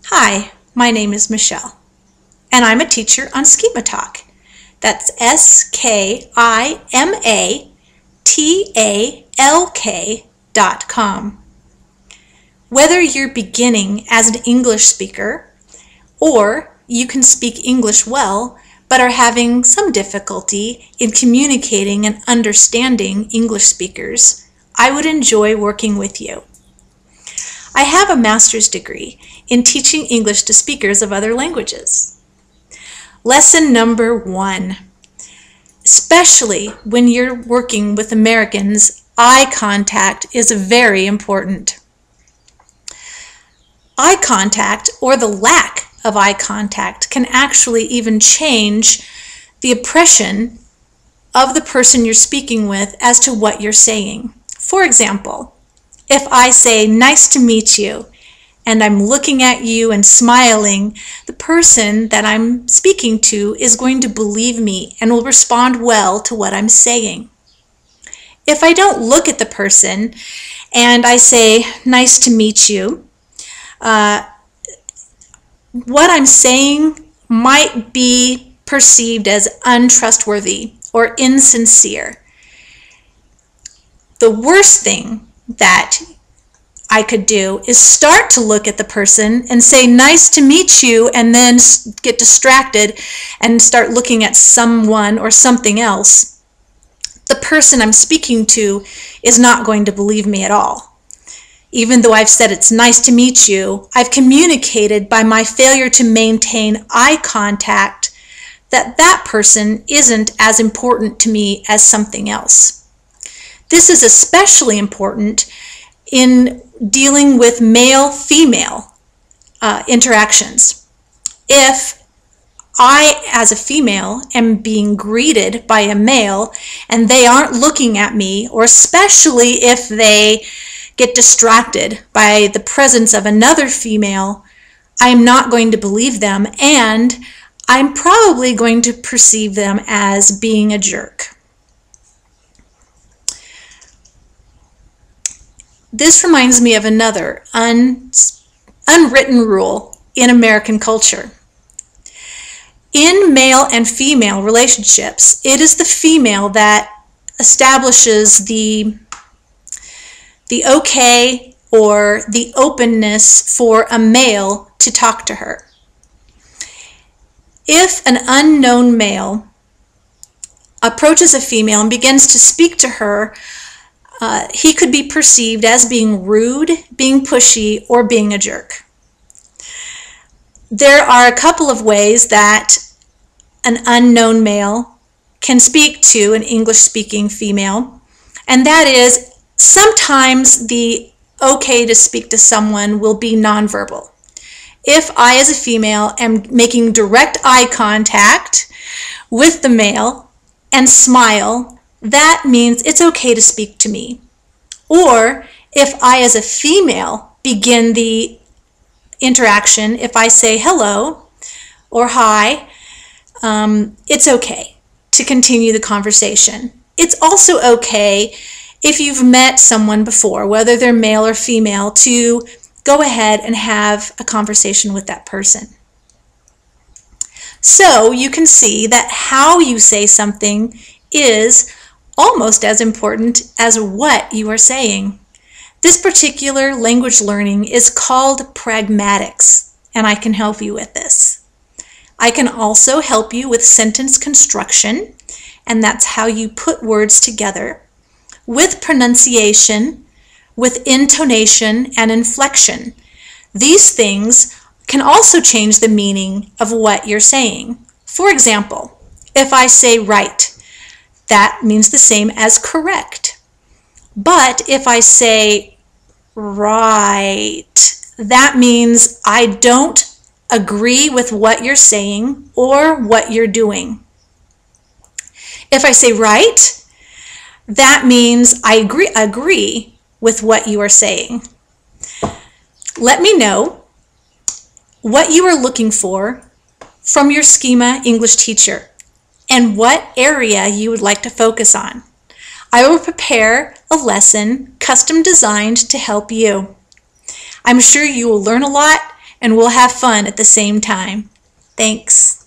Hi, my name is Michelle, and I'm a teacher on Skimatalk. That's Skimatalk.com. Whether you're beginning as an English speaker, or you can speak English well, but are having some difficulty in communicating and understanding English speakers, I would enjoy working with you. I have a master's degree in teaching English to speakers of other languages. Lesson number 1. Especially when you're working with Americans, eye contact is very important. Eye contact, or the lack of eye contact, can actually even change the impression of the person you're speaking with as to what you're saying. For example, if I say, "Nice to meet you," and I'm looking at you and smiling, the person that I'm speaking to is going to believe me and will respond well to what I'm saying. If I don't look at the person and I say, "Nice to meet you," what I'm saying might be perceived as untrustworthy or insincere. The worst thing that I could do is start to look at the person and say, "Nice to meet you," and then get distracted and start looking at someone or something else. The person I'm speaking to is not going to believe me at all. Even though I've said it's nice to meet you, I've communicated by my failure to maintain eye contact that that person isn't as important to me as something else. This is especially important in dealing with male-female interactions. If I, as a female, am being greeted by a male and they aren't looking at me, or especially if they get distracted by the presence of another female, I'm not going to believe them, and I'm probably going to perceive them as being a jerk. This reminds me of another unwritten rule in American culture. In male and female relationships, it is the female that establishes the okay or the openness for a male to talk to her. If an unknown male approaches a female and begins to speak to her, he could be perceived as being rude, being pushy, or being a jerk. There are a couple of ways that an unknown male can speak to an English-speaking female, and that is sometimes the okay to speak to someone will be nonverbal. If I, as a female, am making direct eye contact with the male and smile, that means it's okay to speak to me. Or if I, as a female, begin the interaction, if I say hello or hi, it's okay to continue the conversation. It's also okay if you've met someone before, whether they're male or female, to go ahead and have a conversation with that person. So you can see that how you say something is almost as important as what you are saying. This particular language learning is called pragmatics, and I can help you with this. I can also help you with sentence construction, and that's how you put words together, with pronunciation, with intonation and inflection. These things can also change the meaning of what you're saying. For example, if I say right, that means the same as correct. But if I say right, that means I don't agree with what you're saying or what you're doing. If I say right, that means I agree with what you are saying. Let me know what you are looking for from your Schema English teacher and what area you would like to focus on. I will prepare a lesson custom designed to help you. I'm sure you will learn a lot and we'll have fun at the same time. Thanks.